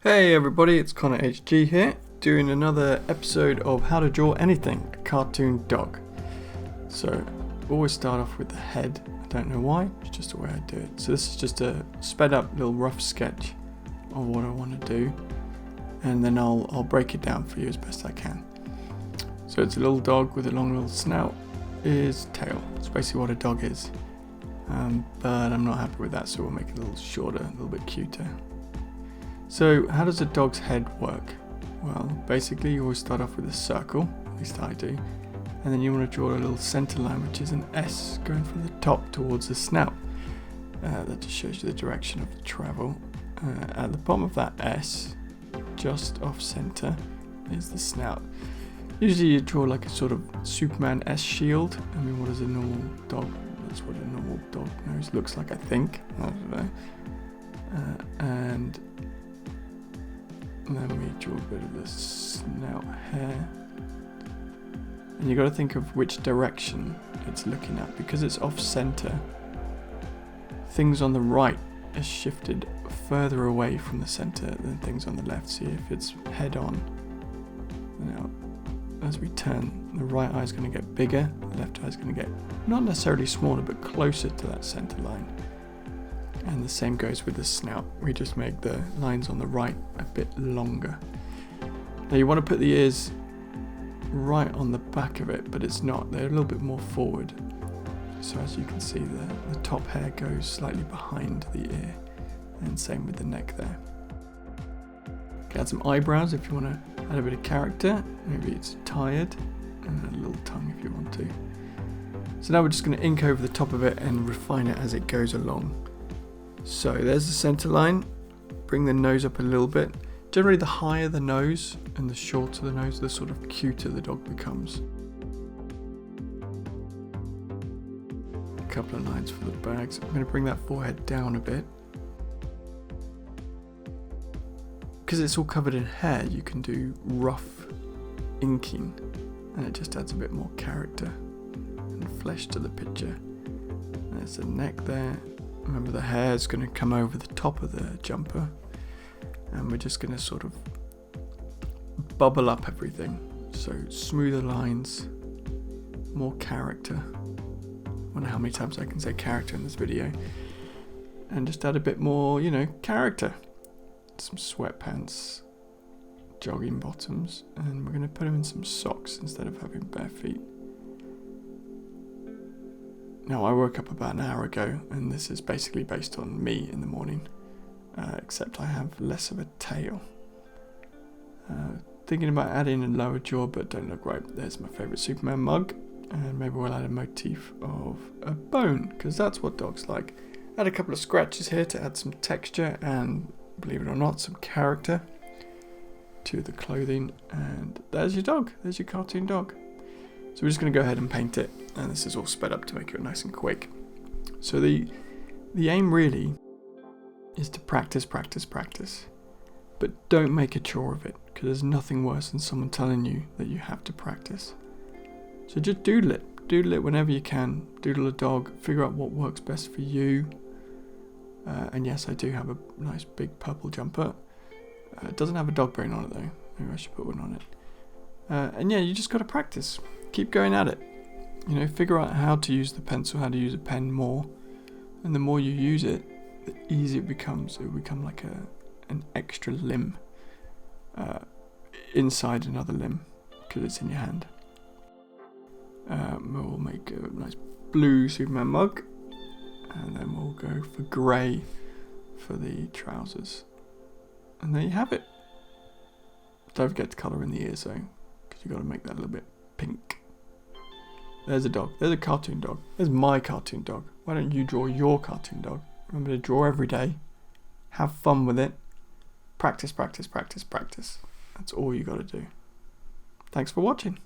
Hey everybody, it's Connor HG here, doing another episode of How to Draw Anything, a cartoon dog. So, always start off with the head. I don't know why, it's just the way I do it. So this is just a sped up little rough sketch of what I want to do, and then I'll break it down for you as best I can. So it's a little dog with a long little snout, his tail. It's basically what a dog is. But I'm not happy with that, so we'll make it a little shorter, a little bit cuter. So how does a dog's head work? Well, basically you always start off with a circle, at least I do, and then you want to draw a little center line, which is an S going from the top towards the snout. That just shows you the direction of travel. At the bottom of that S, just off center, is the snout. Usually you draw like a sort of Superman S shield. I mean, what is a normal dog? That's what a normal dog nose looks like, I think. I don't know. And then we draw a bit of the snout hair. And you got to think of which direction it's looking at, because it's off center. Things on the right are shifted further away from the center than things on the left. See, if it's head on, now as we turn, the right eye is going to get bigger, the left eye is going to get not necessarily smaller, but closer to that center line. And the same goes with the snout. We just make the lines on the right a bit longer. Now you want to put the ears right on the back of it, but it's not. They're a little bit more forward. So as you can see, the top hair goes slightly behind the ear, and same with the neck there. Add some eyebrows if you want to add a bit of character. Maybe it's tired, and a little tongue if you want to. So now we're just going to ink over the top of it and refine it as it goes along. So there's the center line. Bring the nose up a little bit. Generally the higher the nose and the shorter the nose, the sort of cuter the dog becomes. A couple of lines for the bags. I'm going to bring that forehead down a bit. Because it's all covered in hair, you can do rough inking, and it just adds a bit more character and flesh to the picture. There's the neck there. Remember, the hair is going to come over the top of the jumper, and we're just going to sort of bubble up everything. So smoother lines, more character. I wonder how many times I can say character in this video. And just add a bit more, character. Some sweatpants, jogging bottoms, and we're going to put them in some socks instead of having bare feet. Now, I woke up about an hour ago, and this is basically based on me in the morning, except I have less of a tail. Thinking about adding a lower jaw, but don't look right. There's my favourite Superman mug, and maybe we'll add a motif of a bone, because that's what dogs like. Add a couple of scratches here to add some texture and, believe it or not, some character to the clothing, and there's your dog. There's your cartoon dog. So we're just going to go ahead and paint it, and this is all sped up to make it nice and quick. So the aim really is to practice, but don't make a chore of it, because there's nothing worse than someone telling you that you have to practice. So just doodle it whenever you can. Doodle a dog, figure out what works best for you. And yes, I do have a nice big purple jumper. It doesn't have a dog brain on it though. Maybe I should put one on it. And yeah, you just got to practice. Keep going at it. Figure out how to use the pencil, how to use a pen more. And the more you use it, the easier it becomes. It will become like an extra limb inside another limb, because it's in your hand. We'll make a nice blue Superman mug. And then we'll go for grey for the trousers. And there you have it. Don't forget to colour in the ears though, because you've got to make that a little bit pink. There's a dog. There's a cartoon dog. There's my cartoon dog. Why don't you draw your cartoon dog? Remember to draw every day. Have fun with it. Practice. That's all you got to do. Thanks for watching.